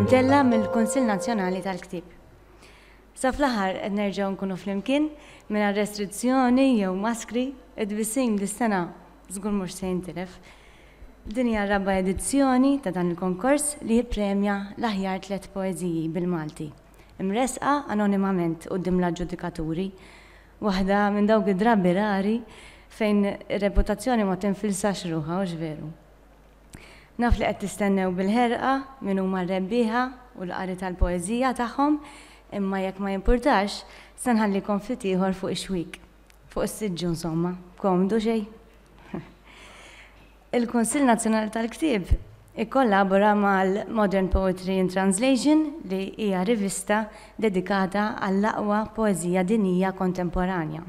Mtella mill-Kunsill Nazzjonali tal-Ktieb. Sa fl-aħħar qed nerġgħu nkunu flimkien mingħajr restrizzjoni jew maskri id-tbissim dis-sena żgur mhux se jintilef. Din hija r-raba edizzjoni ta' dan il-konkors li jippremja l-aħjar 3 poeżiji bil-Malti. Imresqa anonimament quddiem l-aġġudikaturi, waħda minn dawk id-drabi rari fejn ir-reputazzjoni ma tinfilsax ruħha u veru. Naf li qed tistennew bil-ħerqa min huma r-rebbieħa u l-qari tal-poeżija tagħhom, imma jekk ma jimpurtax se nħallikom ftit ieħor fuq ix-xwik, fuq is-siġġu insomma, komdu xejn. Il-Kunsill Nazzjonali tal-Ktieb ikkollabora mal-Modern Poetry in Translation li hija rivista dedikata għall-aqwa poeżija dinjija kontemporanja.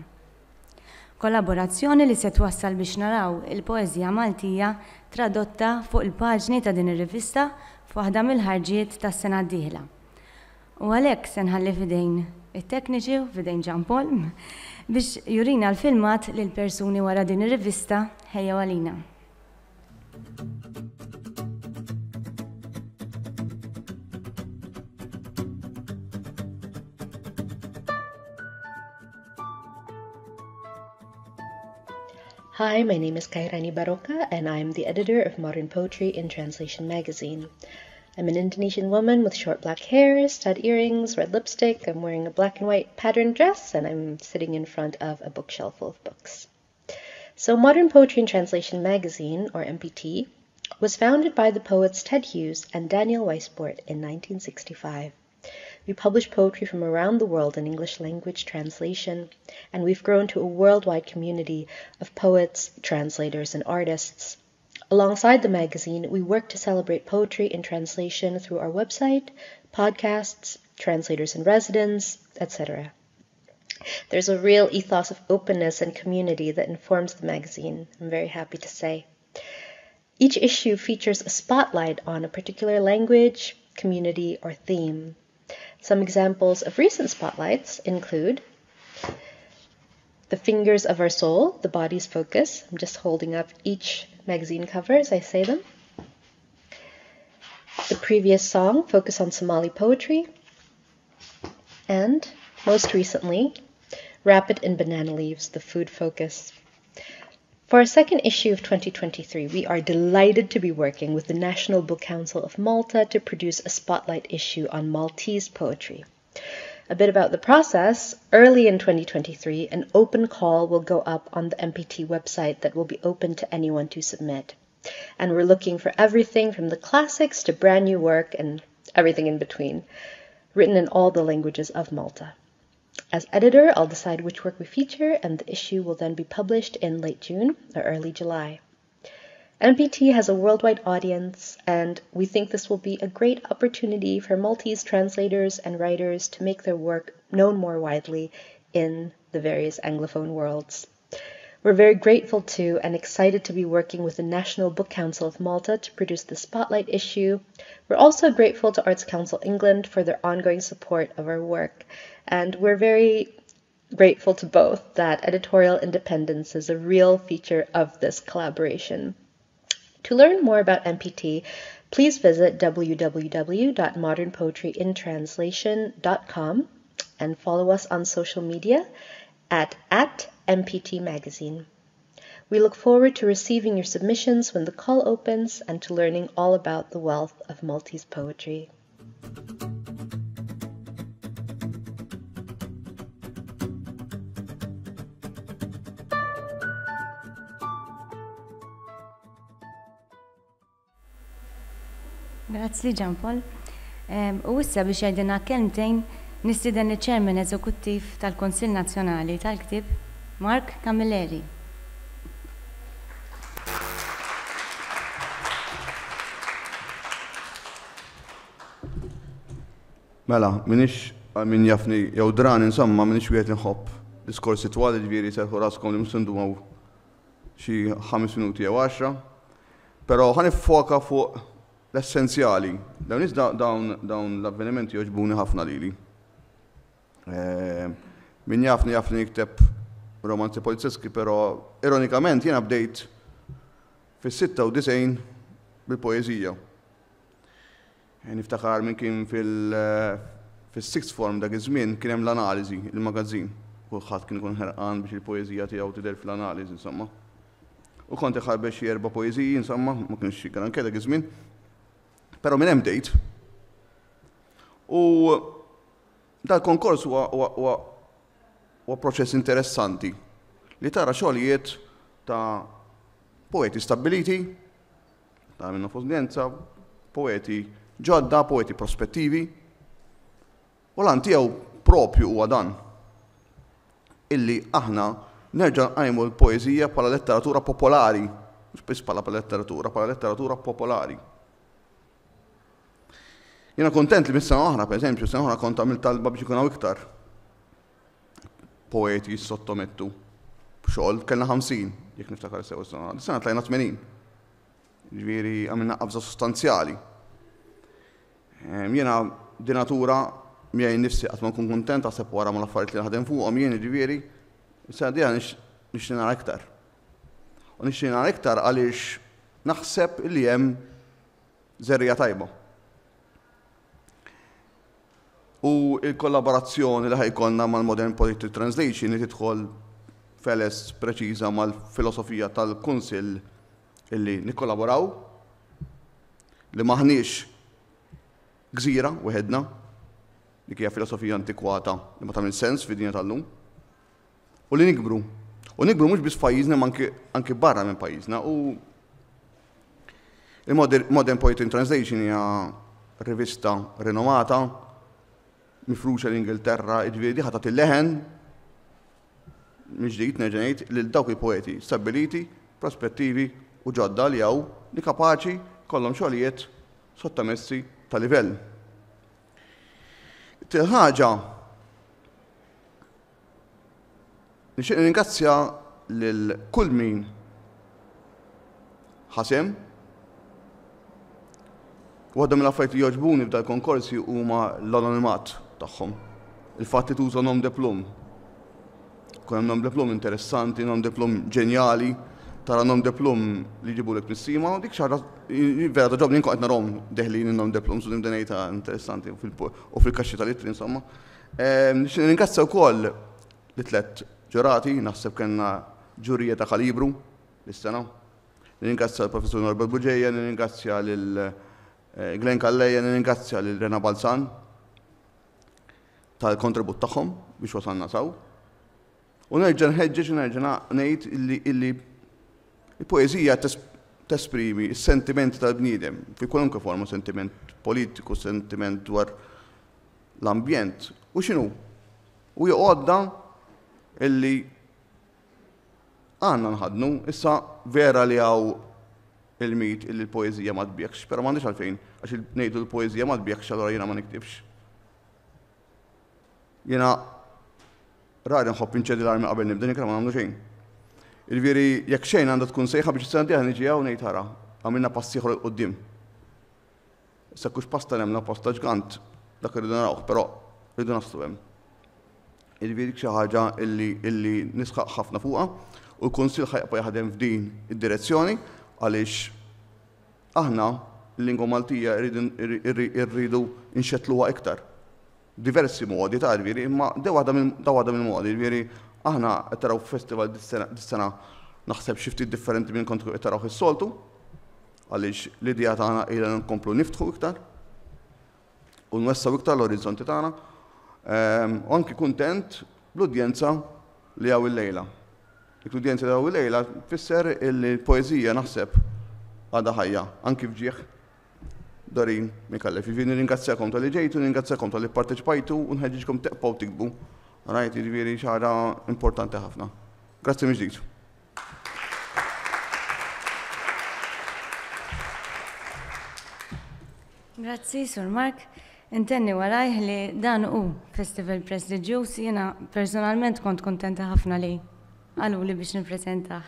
Kollaborazzjoni li se twassal biex naraw il-poeżija Maltija tradotta fuq il-paġni ta' din ir-rivista f'waħda mill-ħarġiet tas-sena d-dieħla. U għalhekk se nħalli f'idejn it-tekniċi u f'idejn Ġan Paul biex jurina l-filmat lil persuni wara din ir-rivista ħejja għalina. Hi, my name is Kairani Baroka, and I'm the editor of Modern Poetry in Translation magazine. I'm an Indonesian woman with short black hair, stud earrings, red lipstick. I'm wearing a black and white patterned dress, and I'm sitting in front of a bookshelf full of books. So Modern Poetry in Translation magazine, or MPT, was founded by the poets Ted Hughes and Daniel Weisbord in 1965. We publish poetry from around the world in English language translation, and we've grown to a worldwide community of poets, translators, and artists. Alongside the magazine, we work to celebrate poetry in translation through our website, podcasts, translators in residence, etc. There's a real ethos of openness and community that informs the magazine, I'm very happy to say. Each issue features a spotlight on a particular language, community, or theme. Some examples of recent spotlights include The Fingers of Our Soul, The Body's Focus. I'm just holding up each magazine cover as I say them. The previous song, Focus on Somali Poetry. And, most recently, Wrap It in Banana Leaves, The Food Focus. For our second issue of 2023, we are delighted to be working with the National Book Council of Malta to produce a spotlight issue on Maltese poetry. A bit about the process: early in 2023, an open call will go up on the MPT website that will be open to anyone to submit. And we're looking for everything from the classics to brand new work and everything in between, written in all the languages of Malta. As editor, I'll decide which work we feature, and the issue will then be published in late June or early July. MPT has a worldwide audience, and we think this will be a great opportunity for Maltese translators and writers to make their work known more widely in the various Anglophone worlds. We're very grateful to and excited to be working with the National Book Council of Malta to produce the Spotlight issue. We're also grateful to Arts Council England for their ongoing support of our work. And we're very grateful to both that editorial independence is a real feature of this collaboration. To learn more about MPT, please visit www.modernpoetryintranslation.com and follow us on social media at MPT Magazine. We look forward to receiving your submissions when the call opens and to learning all about the wealth of Maltese poetry. Grazzi Ġan Paul. U issa biex jgħidilna kelmtejn nistieden iċ-Chairman Eżekuttiv tal-Kunsill Nazzjonali tal-Ktieb, Mark Camilleri. Mela, minix min jafni jew dran insomma minix wieħed inħobb diskorsi twali ġifieri serħu raskom li msindu xi 5 minuti jew 10, però ħanifoka fuq l-essenzjali. Dawn l-avvenimenti jogħġbuni ħafna lili. Min jafni jikteb romanzi polizeski, però ironikament jiena bdejt fis-96 bil-poeżija. Niftakar minn kien fil-sixth form dak iż-żmien kien hemm l-analiżi, il-magazzin. Kulħadd kien ikun ħerqan biex il-poeżija tiegħu tidher fl-analiżi, insomma. U kont iħarbex xi 4 poeżiji, insomma, ma kienx xi granché dak iż-żmien. Però minn hemm bdejt. U dal-konkors huwa proċess interessanti li tara xogħlijiet ta' poeti stabiliti, ta' minnu f'udjenza, poeti ġodda, poeti prospettivi. U lan tiegħu propju huwa dan illi aħna nerġa' nqajmu l-poeżija bħala letteratura popolari, mhux biss bħala letteratura popolari. Jiena kontent li mis-sena oħra, pereżempju, sena oħra kont għamilt talba biex ikun hawn iktar poeti jissottomettu b'xogħol, kellna 50, jekk niftakar sew is-sena. Is-sena tlajna 80. Ġifieri għamilna qabża sostanzjali. Jiena di natura miegħi nnifsi qatt ma nkun kuntent għaseb wara mal-affarijiet li naħdem fuqhom jien ġifieri, is-sena diha nixtieq nara iktar. U nixtieq nara iktar għaliex naħseb li hemm żerrija tajba. U il-kollaborazzjoni li ħajkonna mal-Modern Poetry Translation li tidħol feles preċiża mal-filosofija tal-Kunsill illi nikkollaboraw, li maħniex gżira weħedna, dik hija filosofija antikwata li ma tagħmel sens fid-dinja tal-lum, u li nikbru. U nikbru mhux biss f'pajjiżna ma anke barra minn pajjiżna. U il-Modern Poetry Translation hija rivista rinomata, mifruxa l-Ingilterra, ġifieri diħa tagħti leħen miġdijt neġenejt lil dawk il-poeti stabiliti, prospettivi u ġodda li hawn li kapaċi kollhom xogħlijiet sottomessi ta' livell. Ħaġa nixtieq ningrazzja lil kull min ħasem. Waħda mill-affarijiet li jogħġbuni f'dal konkorsi huma l-anonimat tagħhom. Il-fatt li tuża nom diplom. Kun hemm nom diplom interessanti, nom diplom ġenjali, tara nom diplom li jġibulek mis-sima, u dik xi ħaġa vera toġobni nkun qed narahom deħlin in-nom diplom su nimdenejta interessanti u fil-kaxxi tal-ittri insomma. Nixtieq ningrazzja wkoll li 3 ġurati, naħseb kellna ġurija ta' kalibru lis-sena. Ningrazzja l-Professur Norbert Buġejja, ningrazzja lil Glenn Kalleja, ningrazzja lil Rena Balzan tal-kontribut tagħhom biex wasalna saw. U nerġa' nħeġġeġ u nerġa' ngħid illi il-poeżija tesprimi s-sentimenti tal-bniedem fi kwalunkwe forma, sentiment politiku, sentiment dwar l-ambjent. U x'inhu? U joqgħodda illi għandna nħadnu, issa vera li hawn il-mit illi l-poeżija ma tbiekx, però m'għandix għalfejn għax ngħidu l-poeżija ma tbiekx allura jiena ma niktibx. Jiena rari nħobb inċedi l-armi qabel nibda nikra ma nagħmlu xejn. Jiġifieri jekk xejn għandha tkun sejħa biex is-sena dieħla niġi hawn ngħid ara, għamilna pass ieħor il quddiem. Issa kux pasta nemmna pasta ġgant dak irridu narawh, però rridu naslu hemm. Jiġifieri xi ħaġa illi nisħaq ħafna fuqha u l-Kunsill ħajqa jaħdem f'din id-direzzjoni għaliex aħna l-lingwa Maltija rridu nxettluha iktar. Diversi modi ta' ġifieri, imma da waħda mill-modi, ġifieri aħna qed taraw festival dis-sena naħseb xi ftit differenti minn kont qed taraw is-soltu, għaliex l-idea tagħna ilha nkomplu niftħu iktar u nwessaw iktar l-orizzonti tagħna. Anki kuntent bl-udjenza li hawn il-lejla. L-udjenza li hawn il-lejla tfisser il-poeżija naħseb għadha ħajja, anki fġieħ Dorin Mikallef. Jiġifieri nirringrazzjakom tal-li ġejtu, nirringrazzjakom tal-li pparteċipajtu u nħeġġiġkom teqgħu tikbu. Rajt jiġifieri xi ħaġa importanti ħafna. Grazzi mill-ġdid. Grazzi, Sur Mark. Intenni warajh li dan hu festival prestiġjuż, jiena personalment kont kontenta ħafna li għalu li biex nippreżentah.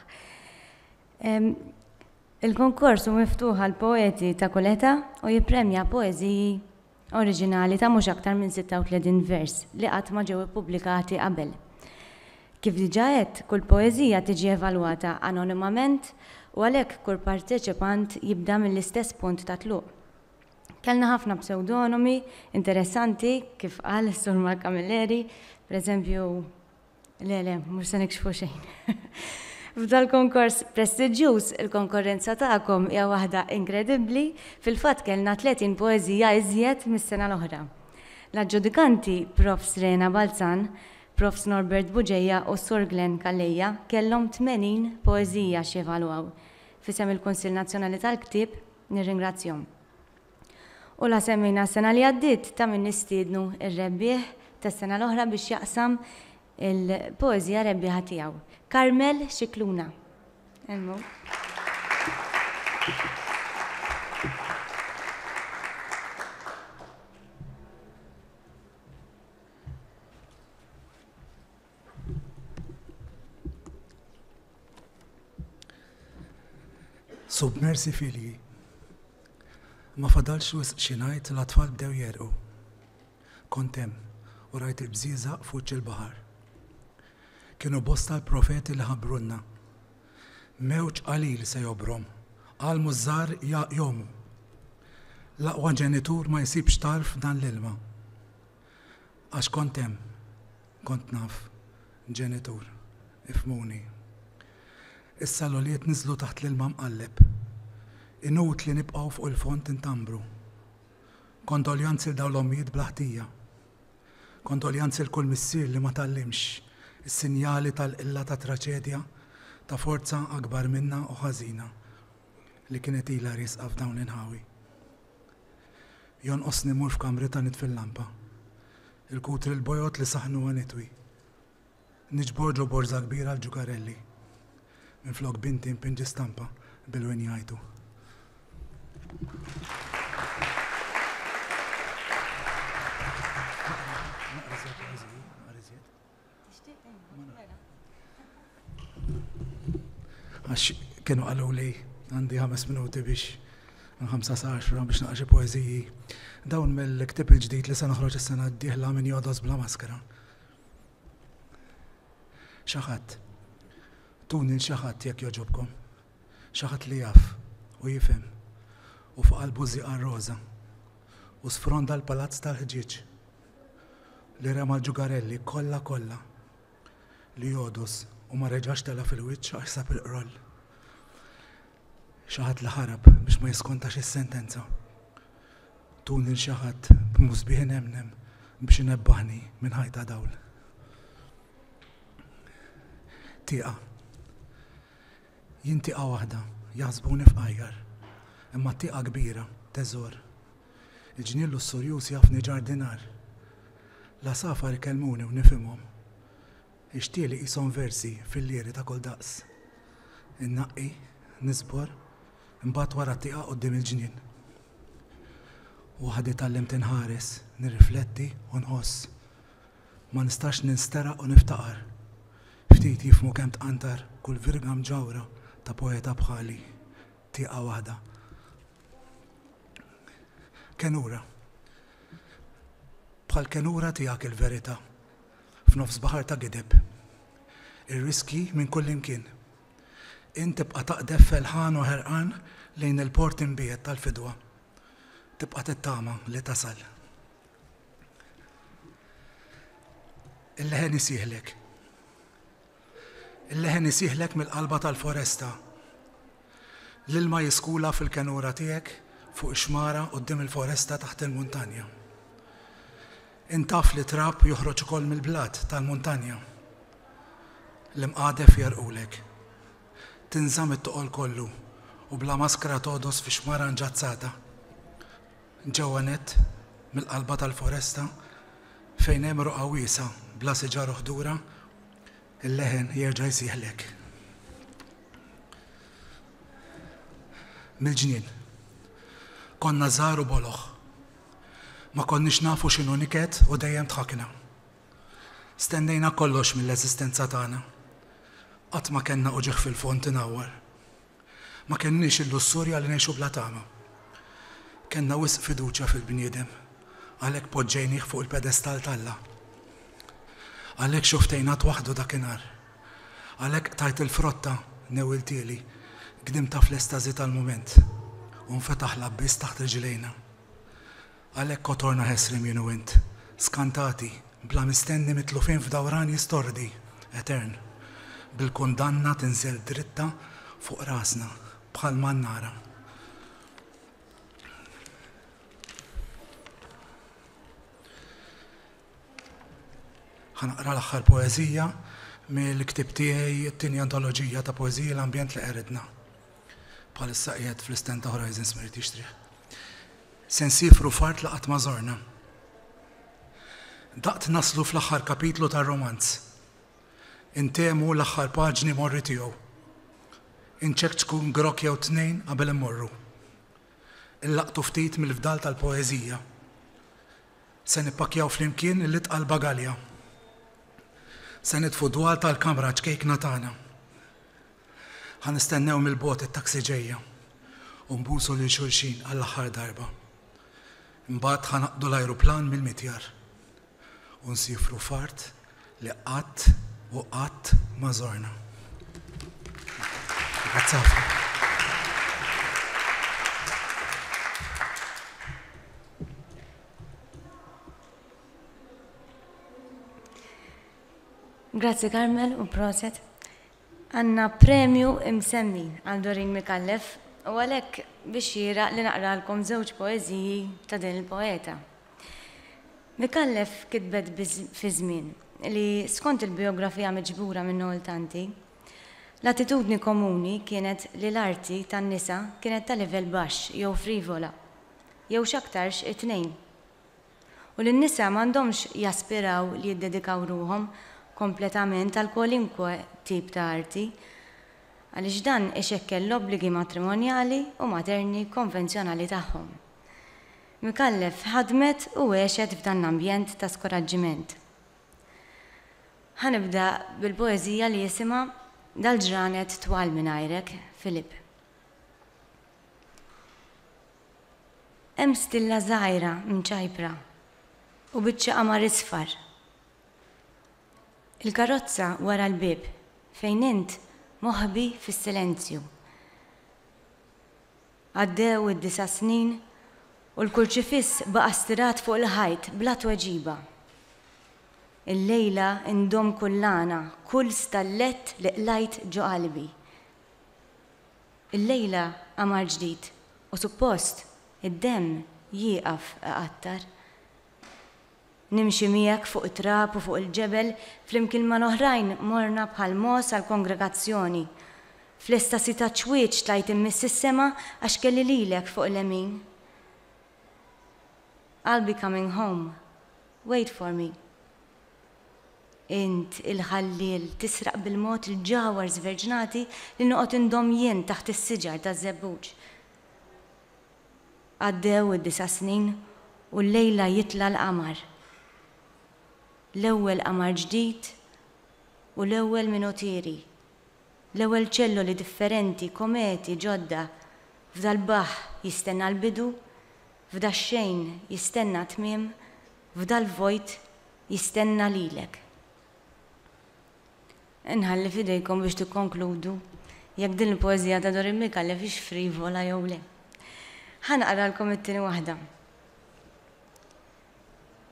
Il-konkors hu miftuħ għal poeti ta' kull età u jippremja poeżiji oriġinali ta' mhux aktar minn 36 vers li qatt ma ġew ippubblikati qabel. Kif diġà għedt, kull poeżija tiġi evalwata anonimament u għalhekk kull parteċipant jibda mill-istess punt ta' tluq. Kellna ħafna pseudonomi interessanti kif qal is-Sur Mark Camilleri, pereżempju, mhux se nikxfu xejn. F'dal-konkors prestiġjuż il-konkurrenza tagħkom hija waħda inkredibbli, fil-fatt kellna 30 poeżija iżjed mis-sena l-oħra. L-aġġudikanti Prof. Srena Balzan, Prof. Norbert Buġejja u Sur Glenn Kallejja kellhom 80 poeżija x'jevalwaw. Fisem il-Kunsill Nazzjonali tal-Ktieb nirringrazzjahom. U la semmejna s-sena li għaddiet ta' min nistiednu ir-rebbieħ tas-sena l-oħra biex jaqsam il-poeżija rebbieħa tiegħu. Karmel Xikluna. Emmu. Submersi filji. Ma fadalx xi ngħid l-atfal bdew jerqu. Kont hemm u rajt il-bżieżaq fuq il-baħar. Kienu bosta l-profeti li ħabrunna. Mewġ qalil se jobrom, għalmu żżar jomu. L-aqwa ġenitur ma jsibx tarf dan l-ilma. Għax kont hemm, kont naf, ġenitur, ifmuni. Issa l-oliet niżlu taħt l-ilma mqalleb. Inut li nibqgħu fuq il-font intambru. Kondoljanzi l-daw l-ommijiet blaħtija. Kondoljanzi l-kull missier li ma tallimx. Is-sinjali tal-qilla ta' traċedja ta' forza akbar minna u ħażina li kienet ilha riesqa f'dawn inħawi. Jonqosni mur f'kamri ta' nitfil-lampa. Il-kutri l-bojot li saħnu nitwi. Niġborġu borza kbira l-ġugarelli. Minflok binti mpinġi stampa bil-win jgħidu. Għax kienu għallu li għandi 5 minuti biex 5 sa 10 biex naqxi poeziji. Dawn mill-ktib il-ġdid li se noħroġ is-sena d-dieħla min jodos bla maskara. Xaħat, tuni l-xaħat jekk joġobkom. Xaħat li jaf u jifhem u fuq qalbu żieqa roża u sfronda l-palazz tal-ħġieġ li rema l-ġugarelli kollha li jodos u ma reġax tela fil-wiċċ għax sab il-qroll. Xaħat li ħarab biex ma jiskontax is-sentenza. Tuni l-xaħat b'musbieħ nemnem biex inebbaħni minn ħajta dawl. Tieqa. Jien tieqa waħda jaħsbuni f'qajjar, imma tieqa kbira, teżor. Il-ġniellu s-Surjus jafni ġardinar. La safar ikellmuni u nifhimhom. Ixtieli qishom versi fil-lieri ta' kull daqs. Innaqqi, nisbor, imbagħad wara tieqa quddiem il-ġnien. U ħadi tallimt inħares, nirrifletti u nħoss. Ma nistax ninsteraq u niftaqar. Ftit jifmu kemm tqantar kull virga mġawra ta' poeta bħali. Tieqa waħda. Kenura. Bħal kenura tiegħek il-verità. F'nofs baħar ta' gideb. Ir-riski minn kull imkien. Inti tibqa' taqdef felħan u ħerqan lejn il-port imbiet tal-fidwa. Tibqa' tittama li tasal. Il-leħen isieħlek. Il-leħen isieħlek mill-qalba tal-foresta. L-ilma jiskula fil-kenura tiegħek fuq xmara quddiem il-foresta taħt il-muntanja. Intaf li trab joħroġ ukoll mill-blat tal-muntanja. L-imqadef jarqulek. Tinżam it-toqol kollu u bla maskra todos fi xmara nġazzata. Ġewwa nett mill-qalba tal-foresta fejn hemm ruqa wiesa bla siġar uħdura, il-leħen jerġa' jsieħlek. Mill-ġnien. Konna żgħar u boloħ. Ma konniex nafu x'inhu niket u dejjem tħakna. Stennejna kollox mill-eżistenza tagħna. Qatt ma kellna uġigħ fil-font inawwar. Ma kenniex il-lussurja li ngħixu bla tama. Kenna wisq fiduċja fil-bniedem, għalhekk poġġejnih fuq il-pedestal tal-Alla. Għalhekk xuftejnat waħdu dakinhar. Għalhekk tajt il-frotta newiltieli gdimta fl-estażi tal-mument u nfetaħ l-abbiż taħt riġlejna. Għalhekk kotorna ħesrim jien u int, skantati bla mistenni mitlufin f'dawran jistordi, etern, bil-kundanna tinżel dritta fuq rasna bħal mannara. Ħanaqra l-aħħar poeżija mill-ktib tiegħi t-tieni antoloġija ta' poeżija l-ambjent li qeridna. Bħalissa qiegħed fl-istent ta' Horizons Merit jixtrih. Se nsifru fart li qatt ma żorna. Daqt naslu fl-aħħar kapitlu tar-romanz. Intemu l-aħħar paġni morri tiegħu. Inċekċku grok jew tnejn qabel immorru. Illaqtu ftit mill-fdal tal-poeżija. Se nippakjaw flimkien il-litqa l-bagalja. Se nitfu dwar tal-kamra ċkejkna tagħna. Ħanistennew mill-bot it-taksi ġejja u nbusu lil xulxin għall-aħħar darba. Imbagħad ħanaqdu l-ajruplan mill-mitjar u nsifru fart li qatt u qatt ma żorna. Grazzi ħafna. Grazzi Carmel u proset. Għanna premju imsemmi għal Dorin Mikallef u għalek biex jiraq li naqralkom żewġ poeżiji ta' din il-poeta. Mikallef kitbet fi żmien li skont il-biografija miġbura minn tanti, l-attitudni komuni kienet li l-arti tan-nisa kienet ta' livell baxx jew frivola, jew x'aktarx it-tnejn. U l-nisa m'għandhomx jaspiraw li jiddedikaw ruhom kompletament għal kwalinkwe tip ta' arti, għaliex dan ixekkel l-obbligi matrimonjali u materni konvenzjonali tagħhom. Mikallef ħadmet u għexet f'dan l-ambjent ta' skoraġġiment. Ħanibda bil-poeżija li jisimha Dal-ġranet twal mingħajrek, Filip. Hemm stilla żgħira mċajpra u biċċa qamar isfar. Il-karozza wara l-bib fejn int moħbi fis-silenzju. Għaddew id-9 snin u l-kurċifiss baqa' stirat fuq il-ħajt bla tweġiba. Il-lejla indom kullana, kull stallet li qlajt ġo qalbi. Il-lejla qamar ġdid u suppost id-demm jieqaf aqattar. Nimxi miegħek fuq it-trab u fuq il-ġebel flimkien ma' oħrajn morna bħal mos għall-kongregazzjoni. Fl-istasi ta' ċwieċ tlajt immiss is-sema għax kelli lilek fuq il-lemin. I'll be coming home. Wait for me. Int il-ħallil tisraq bil-mod il-ġawar zverġnati li noqgħod indom jien taħt is-siġar ta' żebbuġ. Għaddew id-9 snin u l-lejla jitla l-qamar. L-ewwel qamar ġdid u l-ewwel minotieri. L-ewwel ċelloli differenti, kometi, ġodda, f'dal-baħ jistenna l-bidu, f'dax-xejn jistenna tmiem, f'dal-vojt jistenna lilek. Inħalli fidejkom biex tikkonkludu jekk din il-poeżija ta' Dorin Mikallef ix frivola jew le. Ħanaqralkom it-tieni waħda.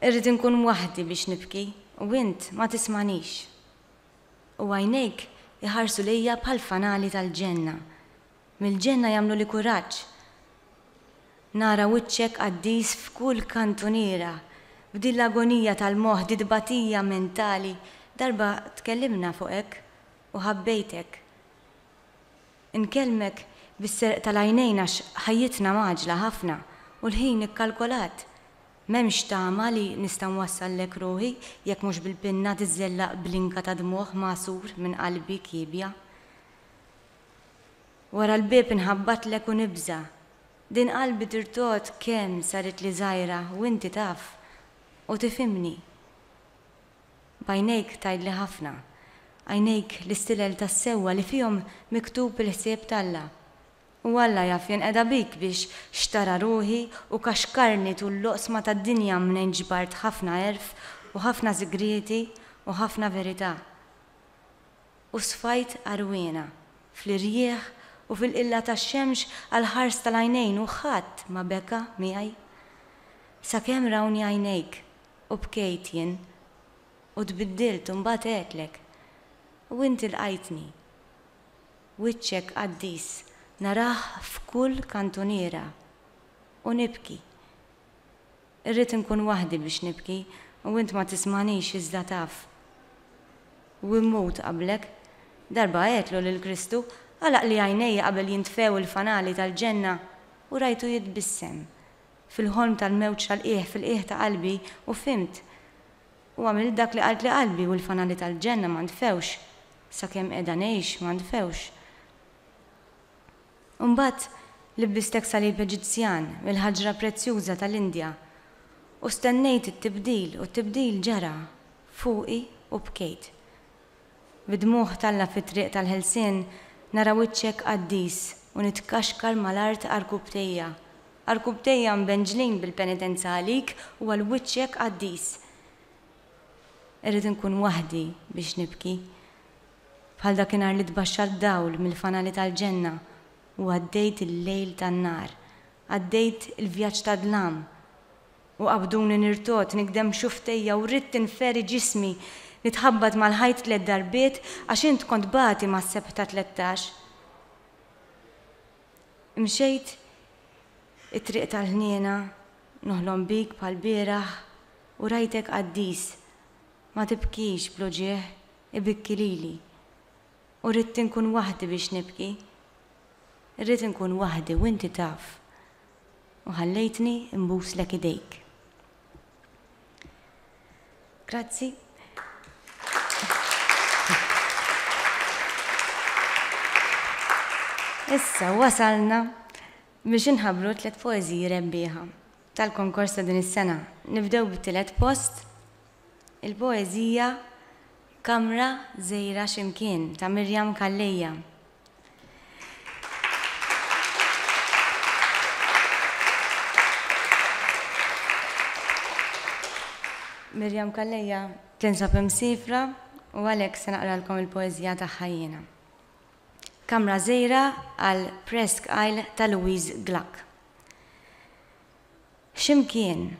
Irrid inkun waħdi biex nibki u int ma tismanix. U għajnejk iħarsu lejja bħal fanali tal-ġenna. Mill-ġenna jagħmlu li kuraġġ. Nara wiċċek qaddis f'kull kantuniera, b'din l-agonija tal-moħħ di dbatija mentali. Darba tkellimna fuqek u ħabbejtek. Inkellmek bis-serq tal-għajnejn għax ħajjitna maġla ħafna u l-ħin ikkalkolat. M'hemmx tama li nista' nwassallek ruħi jekk mhux bil-pinna tiżellaq blinka ta' dmuħ magħsur minn qalbi kibja. Wara l-bib inħabbatlek u nibża. Din qalbi tirtot kemm saret li żgħira u inti taf u tifhimni. Bajnejk tajdli ħafna, għajnejk l-istilel tas-sewwa li fihom miktub il-ħsieb talla. U Alla jaf jenqeda bik biex xtara ruħi u kaxkarni tul l-oqsma tad-dinja minn ġbart ħafna erf u ħafna sigrieti u ħafna verità. U sfajt arwena fl-irjieħ u fil-qilla tax-xemx għal-ħars tal-għajnejn u ħadd ma beka miegħi. Sakemm rawni għajnejk u bkejt jien u tbiddilt u mbagħad għedlek u inti lqajtni. Wiċċek qaddis narah f'kull kantuniera u nibki. Irrid inkun waħdi biex nibki u int ma tismanix iżda taf. U immut qablek, darba għetlu lill-Kristu għalaq li għajnejja qabel jintfew il-fanali tal-ġenna u rajtu jitbissem fil-ħolm tal-mewġ tal-qiegħ fil-qiegħ ta' qalbi u fimt. U għamil dak li qalt li qalbi u l-fanali tal-ġenna ma ntfewx, sakemm qiegħda ngħix ma ntfewx. Mbagħad libbistek salib Eġizzjan mill-ħaġra prezzjuża tal-Indja u stennejt it-tibdil u t-tibdil ġara fuqi u bkejt. Bidmuħ talla fit-triq tal-ħelsien nara wiċċek qaddis u nitkaxkar mal-art arkubtejja. Arkubtejja mbenġlin bil-penitenza għalik u għal-wiċċek qaddis. Irrid inkun waħdi biex nibki. Bħal dakinhar li tbaxxa d-dawl mill-fanali tal-ġenna u għaddejt il-lejl tan-nar, għaddejt il-vjaġġ ta' dlam u qabduni nirtot nikdem xuftejja u rrid tinferi ġismi nitħabbat mal-ħajt 3 darbiet għax int kont bati mas-seb ta' 13. Imxejt it-triq tal-ħniena noħlom bik bħal-bieraħ u rajtek qaddis. Ma tibkix bloġieħ, ibikki lili. U rrid inkun waħdi biex nibki. Rrid inkun waħdi u inti taf. U ħallejtni imbuslek idejk. Grazzi. Issa wasalna biex inħabbru 3 poeżiji rebbieħa tal-konkors ta' din is-sena. Nibdew bit-tielet post. Il-poeżija Kamra Żejra X'imkien ta' Mirjam Kallejja. Mirjam Kallejja tinsab imsifra u għalhekk se naqralkom il-poeżija tagħha jiena. Kamra Żejra għal Presque Isle ta' Louise Gluck. X'imkien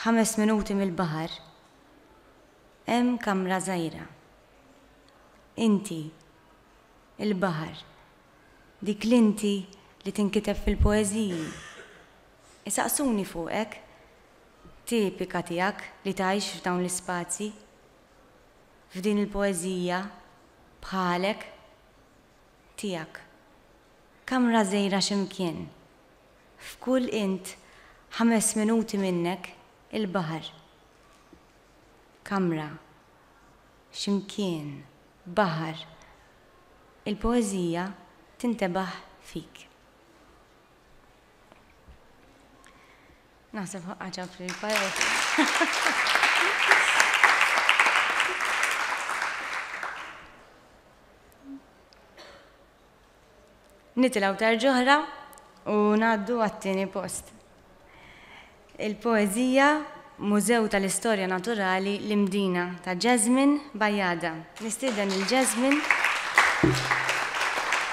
5 minuti mill-baħar hemm kamra żgħira. Inti, il-baħar, dik l-inti li tinkiteb fil-poeżiji. Isaqsuni fuqek, tipika tiegħek li tgħix f'dawn l-ispazji, f'din il-poeżija bħalek tiegħek. Kamra żgħira x'imkien, f'kull int 5 minuti minnek il-baħar. Kamra, x'imkien, baħar, il-poeżija tintebaħ fik. Naħseb ħaġa fil-pajot. Nitilgħu tarġoħra u ngħaddu għat-tieni post. Il-poeżija Mużew tal-Istorja Naturali l-Imdina ta' Jasmine Bajada. Nistieden il-Jasmine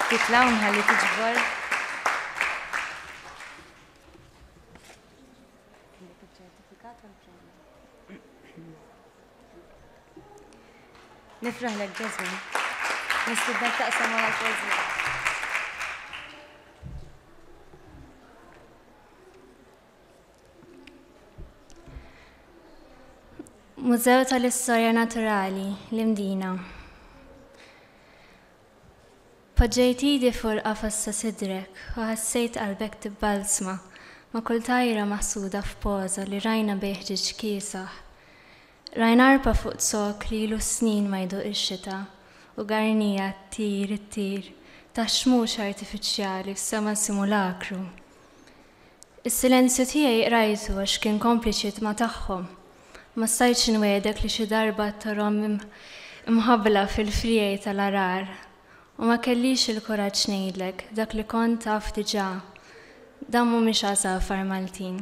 titlaw nħalli tiġbor. Nifraħlek Jasmine. Nistieden taqsam wara l-poeżija. Mużew tal-Istorja Naturali l-Imdina. Poġġejt idi fuq il-qafas ta' sidrek u ħassejt qalbek tibbalsma ma' kull tajra maħsuda f'poża li rajna beħġiġ kiesaħ. Rajna arpa fuq sok li ilu snin ma jduq ix-xita u garnija t-tir ta' xmux artifiċjali f'sema simulakru. Is-silenzju tiegħi rajtu għax kien kompliċi ma' tagħhom. Ma stajtx nwedek li xi darba tarhom imħabbla fil-frijej tal-arar u ma kellix il-kuraġġ ngħidlek dak li kont taf diġà dan mhumiex għasafar Maltin.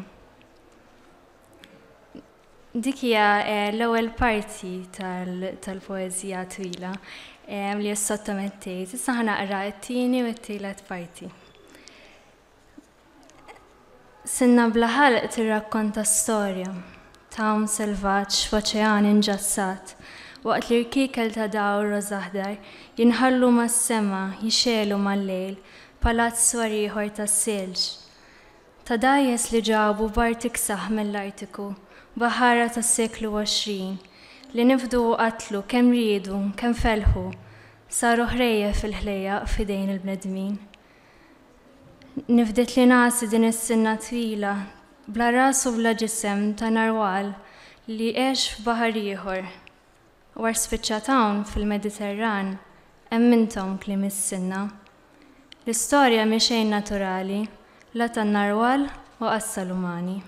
Dik hija l-ewwel parti tal-poeżija twila li s-sottomettejt. Issa ħanaqra t-tieni u t-tielet parti. Sinna bla ħalq tirrakkonta storja ta' selvaġġ f'oċean inġassat waqt li rkiekel ta' dawr roż aħdar jinħallu mas-sema jixelu mal-lejl palazz ieħor tas-silġ. Ta' dajjes li ġabu bar tiksaħ mill-Artiku baħara tas-seklu 20 li nifdu u qatlu kemm riedu, kemm felħu, saru ħrejja fil-ħlejja f'idejn il-bnedmin. Nifdet li nasi din is-sinna twila bla ras u bla ġisem ta' narwal li għex f'baħar ieħor. War spiċċa tawn fil-Mediterran hemm intom kliem is-sinna. L-istorja mhi xejn naturali la tan-narwal u qassal umani.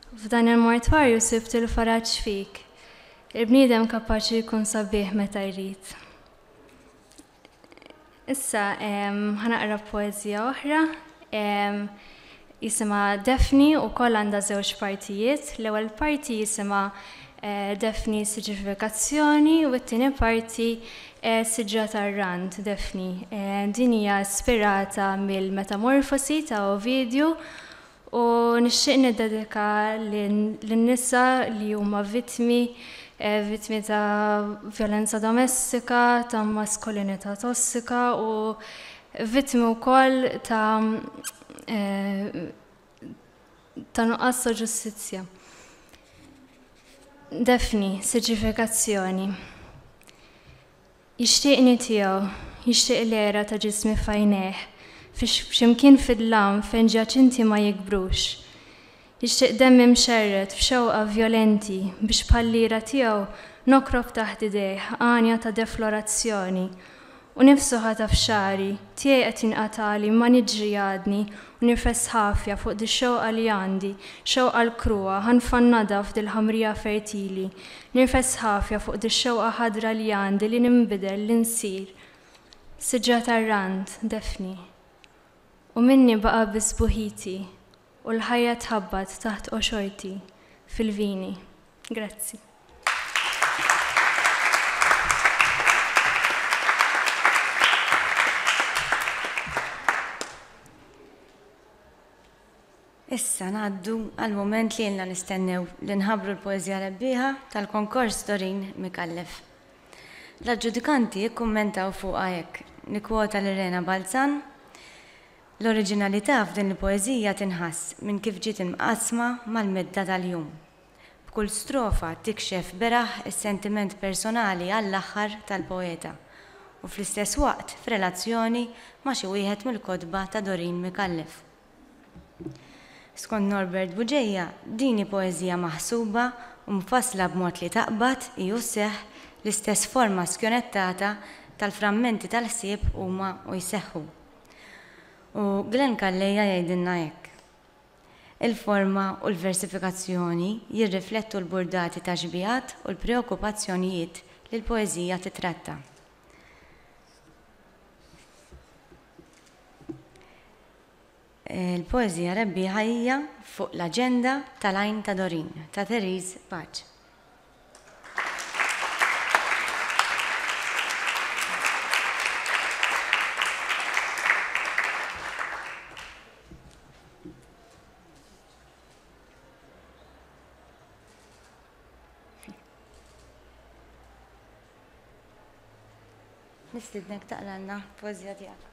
F'dan il-mortwarju sibt il-faraġġ fik, il-bniedem kapaċi jkun sabiħ meta jrid. Issa ħanaqra poeżija oħra, jisimha Defni u koll għandha żewġ partijiet. L-ewwel parti jisimha Defni Siġifikazzjoni u t-tieni parti Siġra tar-Rand Defni. Din hija ispirata mill-Metamorfosi ta' Ovidju u nixtieq niddedika lin-nisa li huma vittmi ta' violenza domestika, ta' maskulinità tossika u vittmi wkoll ta' nuqqas ta' ġustizzja. Defni, siġifikazzjoni. Jixtieqni tiegħu, jixtieq l-era ta' ġismi f'għajnejh, f'ximkien fid-lam fejn ġaċinti ma jikbrux. Jixtieq demmi mxerret f'xewqa violenti biex bħall-lira tiegħu nokrob taħt idejh għanja ta' deflorazzjoni u nifsu ħata f'xari tiegħi qed jinqatali ma niġri għadni u nifess ħafja fuq di-xewqa li għandi, xewqa l-krua ħanfannada f'dil-ħamrija fertili, nifess ħafja fuq di-xewqa ħadra li għandi li nimbidel li nsir. Siġra tar-Rand Defni. U minni baqa' biss buħiti u l-ħajja tħabbat taħt qoxorti fil-vini. Grazzi. Issa ngħaddu għal-moment li jenna nistennew li nħabbru l-poeżija rebbieħa tal-konkors Dorin Mikallef. L-aġġudikanti jikkummentaw fuqha hekk, nikkwota l-Irena Balzan. L-oriġinalità f'din il-poeżija tinħass minn kif ġiet imqasma mal-medda tal-jum. B'kull strofa tikxef beraħ is-sentiment personali għall-aħħar tal-poeta u fl-istess waqt f'relazzjoni ma' xi wieħed mill-kotba ta' Dorin Mikallef. Skont Norbert Buġejja, dini poeżija maħsuba u mfassla b'mod li taqbad hiju seħħ l-istess forma skjonettata tal-frammenti tal-ħsieb huma u jseħħu. U Glenn Kalleja jgħidilna hekk. Il-forma u l-versifikazzjoni jirriflettu l-burdati ta' xbijat u l-preokkupazzjonijiet li l-poeżija titratta. Il-poeżija rebbieħa hija fuq l-aġenda tal-Għajn ta' Dorin ta' Therese Paċ. Nistidnek taqlalna poeżija tiegħek.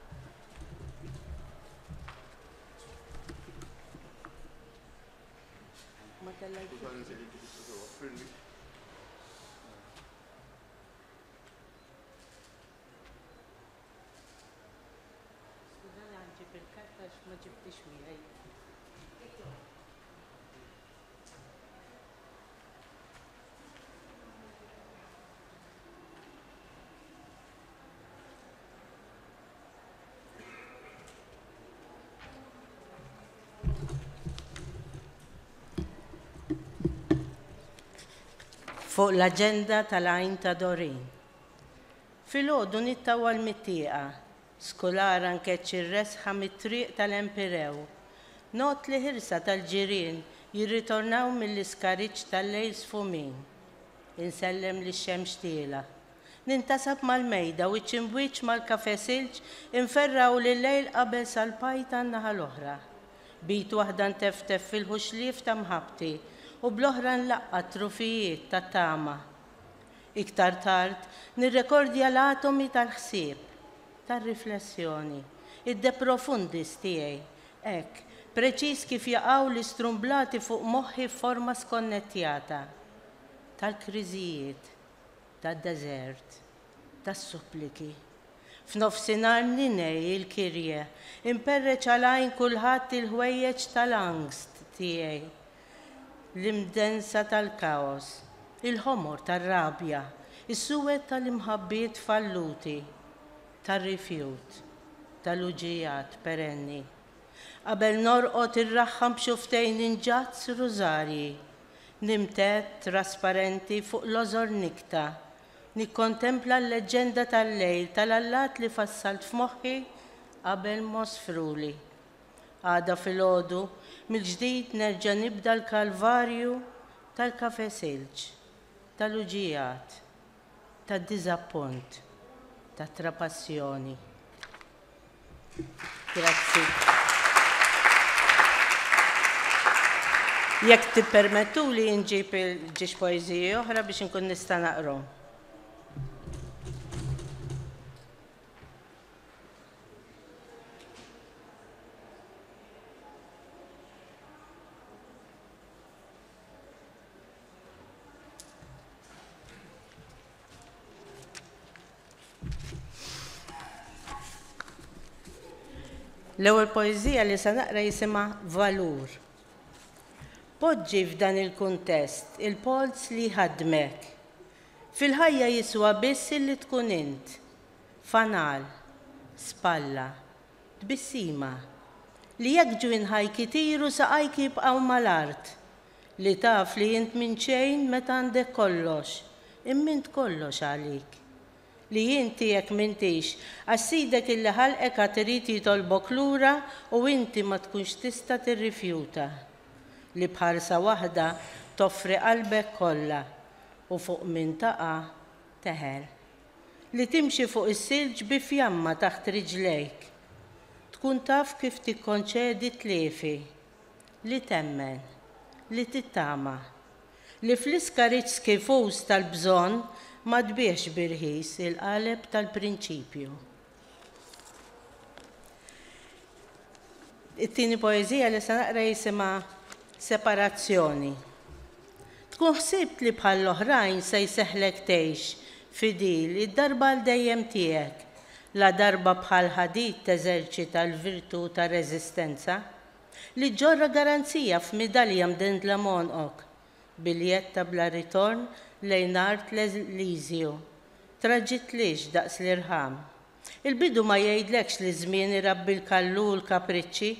Fuq l-aġenda tal-Għajn ta' Dorin. Filgħodu nittawa l-mittieqa, skolara nkeċċi r-resħa mit-triq tal-Empirew. Not li ħirsa tal-ġirien jirritornaw mill-iskariċ tal-lejl sfumin. Insellem li x-xemx tiela. Nintasab mal-mejda u ċimbwiċ mal-kafe silġ inferraw li l-lejl qabel sal-pajta naħa l-oħra. Bit waħda nteftef fil-ħuxlif ta' mħabti u bl-oħra nlaqqa trufijiet ta' tama. Iktar tard nirrekordja l-atomi tal-ħsieb, tal-riflessjoni, id-de profundis tiegħi, hekk, preċiż kif jaqgħu l-istrumblati fuq moħħi forma skonnettjata, tal-kriżijiet, tad-deżert, tas-suppliki. F'nofsinhar ninej il-kirje, imperreċ għalajn kulħadd il-ħwejjeġ tal-angst tiegħi, l-imdensa tal-kaos, il-ħomor tar-rabja, is-suwed tal-imħabbiet falluti, tar-rifjut, tal-uġijat perenni. Qabel norqod irraħħam b'xuftejn inġazz rużarji, nimtet trasparenti fuq l-ożor nikta, nikkontempla l-leġenda tal-lejl tal-allat li fassalt f'moħħi qabel mosfruli. Għada fil-ħodu, mill-ġdid nerġa' nibda l-kalvarju tal-kafe silġ, tal-uġijat, tad-diżappunt, tat-trapassjoni. Grazzi. Jekk tippermettu li nġib il-ġiex poeżiji oħra biex inkun nista' naqrom. L-ewwel poeżija li se naqra jisimha Valur. Poġġi f'dan il-kuntest il-polz li ħadmek. Fil-ħajja jiswa biss li tkun int, fanal, spalla, tbissima, li jekk ġwien ħajki tiru saqajki jibqgħu mal-art, li taf li int minn xejn meta għandek kollox, immint kollox għalik. Li inti jekk m'intix, għas-sidek illi ħalqek għad irid jitolbok lura u inti ma tkunx tista' tirrifjuta. Li bħarsa waħda toffri qalbek kollha u fuq min taqa' teħel. Li timxi fuq is-silġ bi fjamma taħt riġlejk. Tkun taf kif tikkonċedi tliefi. Li temmen, li tittama. Li fl-iskariġ skifus tal-bżonn ma tbiex birħis il-qaleb tal-prinċipju. It-tieni poeżija li se naqra jisimha Separazzjoni. Tkun ħsibt li bħal l-oħrajn se jseħħlek tgħix fidil id-darba l dejjem tiegħek, la darba bħal ħadid teżerċita l-virtu ta' reżistenza, li ġorra garanzija f'midalja mdendla monqok, biljetta bla ritorn lejn art l-Elizju, traġit lix daqs l-irħam. Il-bidu ma jgħidlekx li żmien irabbi l-kallu u l-kapriċċi,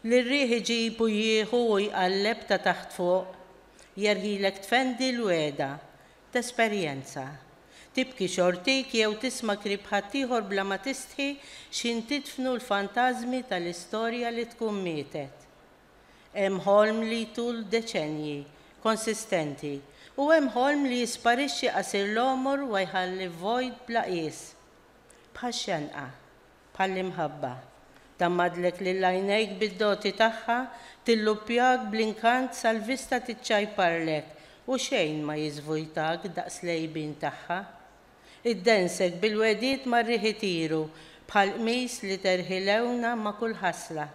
li r-riħ iġibu jieħu u jqalleb ta' taħt fuq, jerħilek tfendi l-weda, t-esperjenza. Tibki xortik jew tisma' krib ħaddieħor bla ma tistħi x'intitfnu l-fantażmi tal-istorja li tkun mietet. Hemm ħolm li tul deċenji, konsistenti, u hemm ħolm li jisparixxi qasir l-omor u jħalli vojt bla qies. Bħal xenqa, bħal imħabba. Tammadlek lil għajnejk bid-doti tagħha, tilluppjak bl-inkant sal-vista tiċċajparlek u xejn ma jiżvujtak daqs lejbin tagħha. Iddensek bil-wedid marriħi tiru bħal qmis li terħilewna ma' kull ħasla.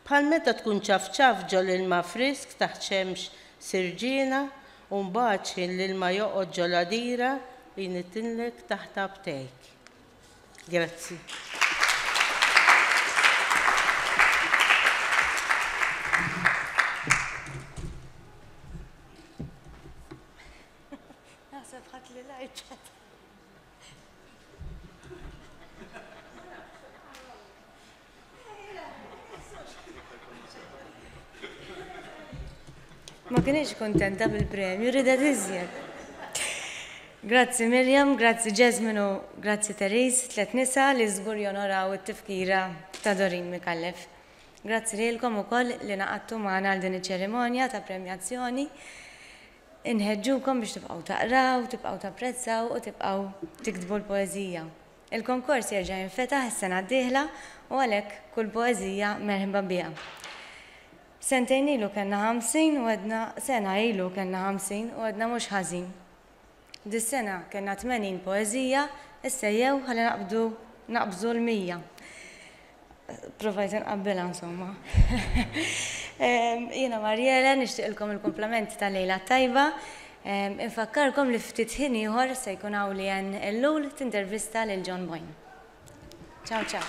Bħal meta tkun ċafċaf ġol ilma frisk taħt xemx sirġiena u mbagħad l-ilma joqgħod ġol għadira li nittinlek taħt abtejk. Grazzi. Ma kienx kontenta bil-premju, rida tiżjed. Grazzi Mirjam, grazzi Jasmine u grazzi Teres, tliet nisa li żgur jonoraw it-tifkira ta' Dorin Mikallef. Grazzi lilkom ukoll li naqadtu magħna għal din iċ-ċerimonja ta' premjazzjoni. Inħeġġukom biex tibqgħu taqraw, tibqgħu tapprezzaw u tibqgħu tiktbu l-poeżija. Il-konkors jerġa' jinfetaħ is-sena d-dieħla u għalhekk kull poeżija merħba biha. Sentejn ilu kellna 50 u għedna sena ilu kellna 50 u għedna mhux ħażin. Dis-sena kellna 80 poeżija, issa jew ħalli naqbżu l-100. Provajt nqabbilha insomma. Jiena Marjela nixtieqilkom il-komplimenti tal-lejla tajba. Infakkarkom li ftit ħin ieħor se jkun hawn li hemm illul tintervista lil John Boyne. Ciao ciao.